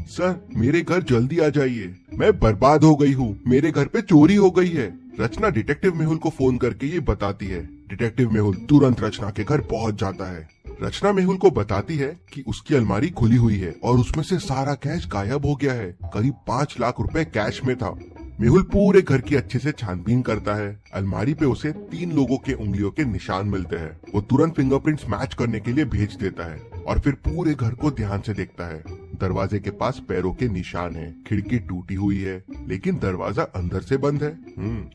Sir मेरे घर जल्दी आ जाइए, मैं बर्बाद हो गई हूँ, मेरे घर पे चोरी हो गई है। रचना डिटेक्टिव मेहुल को फोन करके ये बताती है। डिटेक्टिव मेहुल तुरंत रचना के घर पहुँच जाता है। रचना मेहुल को बताती है कि उसकी अलमारी खुली हुई है और उसमें से सारा कैश गायब हो गया है। करीब 5 लाख रुपए कैश में था। मेहुल पूरे घर की अच्छे से छानबीन करता है। अलमारी पे उसे 3 लोगों के उंगलियों के निशान मिलते हैं। वो तुरंत फिंगरप्रिंट्स मैच करने के लिए भेज देता है और फिर पूरे घर को ध्यान से देखता है। दरवाजे के पास पैरों के निशान हैं, खिड़की टूटी हुई है लेकिन दरवाजा अंदर से बंद है।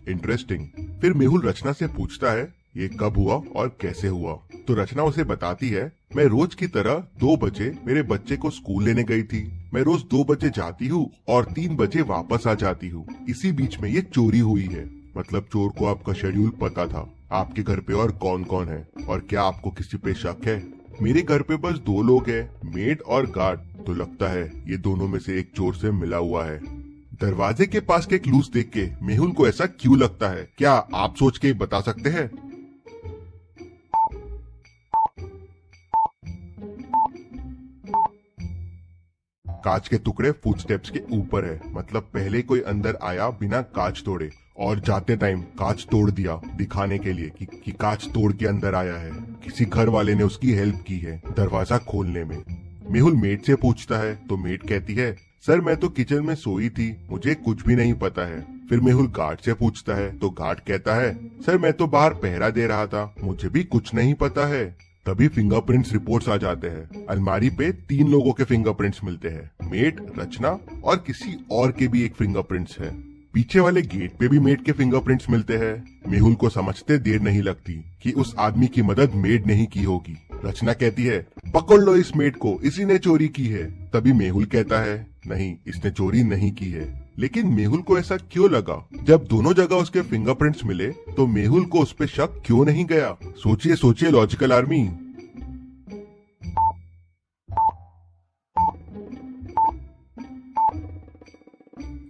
इंटरेस्टिंग। फिर मेहुल रचना से पूछता है ये कब हुआ और कैसे हुआ। तो रचना उसे बताती है, मैं रोज की तरह 2 बजे मेरे बच्चे को स्कूल लेने गई थी। मैं रोज 2 बजे जाती हूँ और 3 बजे वापस आ जाती हूँ। इसी बीच में ये चोरी हुई है। मतलब चोर को आपका शेड्यूल पता था। आपके घर पे और कौन कौन है और क्या आपको किसी पे शक है? मेरे घर पे बस 2 लोग हैं, मेड और गार्ड। तो लगता है ये दोनों में से एक चोर से मिला हुआ है। दरवाजे के पास के क्लूज देख के मेहुल को ऐसा क्यों लगता है, क्या आप सोच के बता सकते हैं? कांच के टुकड़े फुटस्टेप्स के ऊपर है। मतलब पहले कोई अंदर आया बिना कांच तोड़े और जाते टाइम कांच तोड़ दिया दिखाने के लिए कि कांच तोड़ के अंदर आया है। किसी घर वाले ने उसकी हेल्प की है दरवाजा खोलने में। मेहुल मेड से पूछता है तो मेड कहती है, सर मैं तो किचन में सोई थी, मुझे कुछ भी नहीं पता है। फिर मेहुल गार्ड से पूछता है तो गार्ड कहता है, सर मैं तो बाहर पहरा दे रहा था, मुझे भी कुछ नहीं पता है। तभी फिंगरप्रिंट्स रिपोर्ट्स आ जाते हैं। अलमारी पे 3 लोगों के फिंगरप्रिंट्स मिलते हैं, मेड, रचना और किसी और के भी एक फिंगरप्रिंट्स है। पीछे वाले गेट पे भी मेड के फिंगरप्रिंट्स मिलते हैं। मेहुल को समझते देर नहीं लगती कि उस आदमी की मदद मेड नहीं की होगी। रचना कहती है, पकड़ लो इस मेड को, इसी ने चोरी की है। तभी मेहुल कहता है, नहीं इसने चोरी नहीं की है। लेकिन मेहुल को ऐसा क्यों लगा? जब दोनों जगह उसके फिंगरप्रिंट्स मिले तो मेहुल को उस पे शक क्यों नहीं गया? सोचिए सोचिए लॉजिकल आर्मी।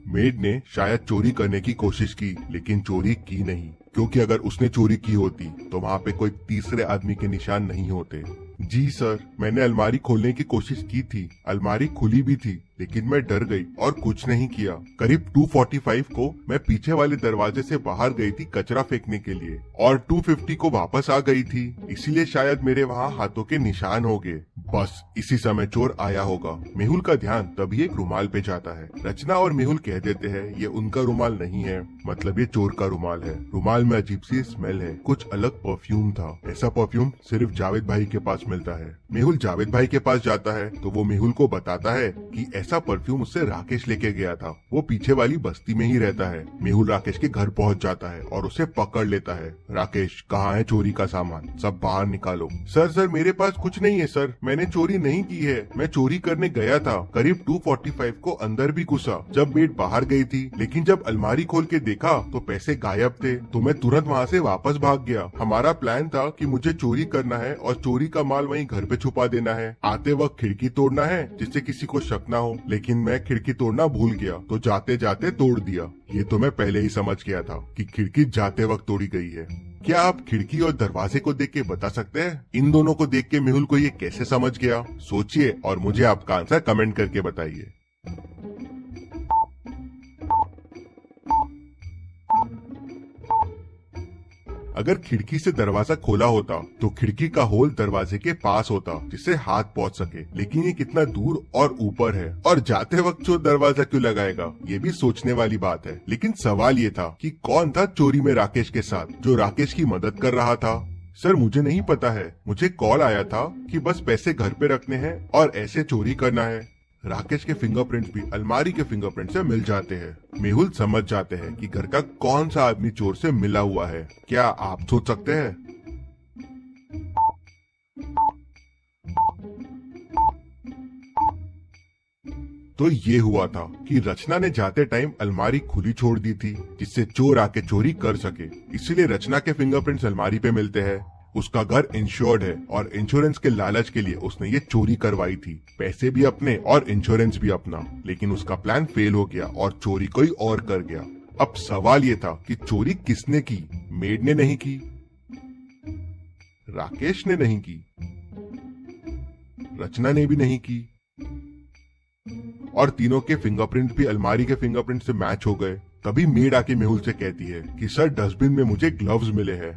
मेड ने शायद चोरी करने की कोशिश की लेकिन चोरी की नहीं, क्योंकि अगर उसने चोरी की होती तो वहाँ पे कोई तीसरे आदमी के निशान नहीं होते। जी सर, मैंने अलमारी खोलने की कोशिश की थी, अलमारी खुली भी थी लेकिन मैं डर गई और कुछ नहीं किया। करीब 2:45 को मैं पीछे वाले दरवाजे से बाहर गई थी कचरा फेंकने के लिए और 2:50 को वापस आ गई थी, इसीलिए शायद मेरे वहाँ हाथों के निशान हो गए। बस इसी समय चोर आया होगा। मेहुल का ध्यान तभी एक रुमाल पे जाता है। रचना और मेहुल कह देते हैं ये उनका रुमाल नहीं है, मतलब ये चोर का रुमाल है। रुमाल में अजीब सी स्मेल है, कुछ अलग परफ्यूम था। ऐसा परफ्यूम सिर्फ जावेद भाई के पास मिलता है। मेहुल जावेद भाई के पास जाता है तो वो मेहुल को बताता है कि ऐसा परफ्यूम उससे राकेश लेके गया था, वो पीछे वाली बस्ती में ही रहता है। मेहुल राकेश के घर पहुंच जाता है और उसे पकड़ लेता है। राकेश, कहाँ है चोरी का सामान, सब बाहर निकालो। सर मेरे पास कुछ नहीं है सर, मैंने चोरी नहीं की है, मैं चोरी करने गया था। करीब 2:45 को अंदर भी घुसा जब मेड बाहर गई थी, लेकिन जब अलमारी खोल के देखा तो पैसे गायब थे, तो मैं तुरंत वहाँ से वापस भाग गया। हमारा प्लान था कि मुझे चोरी करना है और चोरी का माल वहीं घर पे छुपा देना है, आते वक्त खिड़की तोड़ना है जिससे किसी को शक ना हो, लेकिन मैं खिड़की तोड़ना भूल गया तो जाते जाते तोड़ दिया। ये तो मैं पहले ही समझ गया था कि खिड़की जाते वक्त तोड़ी गई है। क्या आप खिड़की और दरवाजे को देख के बता सकते हैं इन दोनों को देख के मेहुल को ये कैसे समझ गया? सोचिए और मुझे आपका आंसर कमेंट करके बताइए। अगर खिड़की से दरवाजा खोला होता तो खिड़की का होल दरवाजे के पास होता जिससे हाथ पहुंच सके, लेकिन ये कितना दूर और ऊपर है और जाते वक्त चोर दरवाजा क्यों लगाएगा? ये भी सोचने वाली बात है। लेकिन सवाल ये था कि कौन था चोरी में राकेश के साथ, जो राकेश की मदद कर रहा था? सर मुझे नहीं पता है, मुझे कॉल आया था कि बस पैसे घर पे रखने हैं और ऐसे चोरी करना है। राकेश के फिंगरप्रिंट्स भी अलमारी के फिंगरप्रिंट से मिल जाते हैं। मेहुल समझ जाते हैं कि घर का कौन सा आदमी चोर से मिला हुआ है। क्या आप सोच सकते हैं? तो ये हुआ था कि रचना ने जाते टाइम अलमारी खुली छोड़ दी थी जिससे चोर आके चोरी कर सके, इसीलिए रचना के फिंगरप्रिंट्स अलमारी पे मिलते हैं। उसका घर इंश्योर्ड है और इंश्योरेंस के लालच के लिए उसने ये चोरी करवाई थी, पैसे भी अपने और इंश्योरेंस भी अपना। लेकिन उसका प्लान फेल हो गया और चोरी कोई और कर गया। अब सवाल ये था कि चोरी किसने की? मेड ने नहीं की, राकेश ने नहीं की, रचना ने भी नहीं की, और तीनों के फिंगरप्रिंट भी अलमारी के फिंगरप्रिंट से मैच हो गए। तभी मेड आके मेहुल से कहती है कि सर डस्टबिन में मुझे ग्लव्स मिले हैं।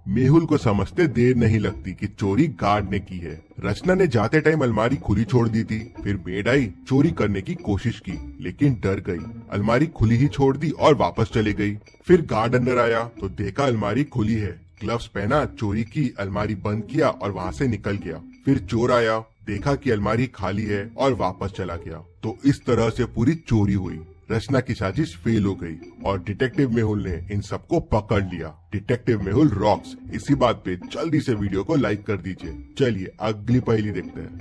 मेहुल को समझते देर नहीं लगती कि चोरी गार्ड ने की है। रचना ने जाते टाइम अलमारी खुली छोड़ दी थी। फिर मेड आई, चोरी करने की कोशिश की लेकिन डर गई, अलमारी खुली ही छोड़ दी और वापस चली गई। फिर गार्ड अंदर आया तो देखा अलमारी खुली है, ग्लव्स पहना, चोरी की, अलमारी बंद किया और वहाँ से निकल गया। फिर चोर आया, देखा कि अलमारी खाली है और वापस चला गया। तो इस तरह से पूरी चोरी हुई। रचना की साजिश फेल हो गई और डिटेक्टिव मेहुल ने इन सबको पकड़ लिया। Detective Mehul rocks. इसी बात पे जल्दी से वीडियो को लाइक कर दीजिए। चलिए अगली पहेली देखते हैं।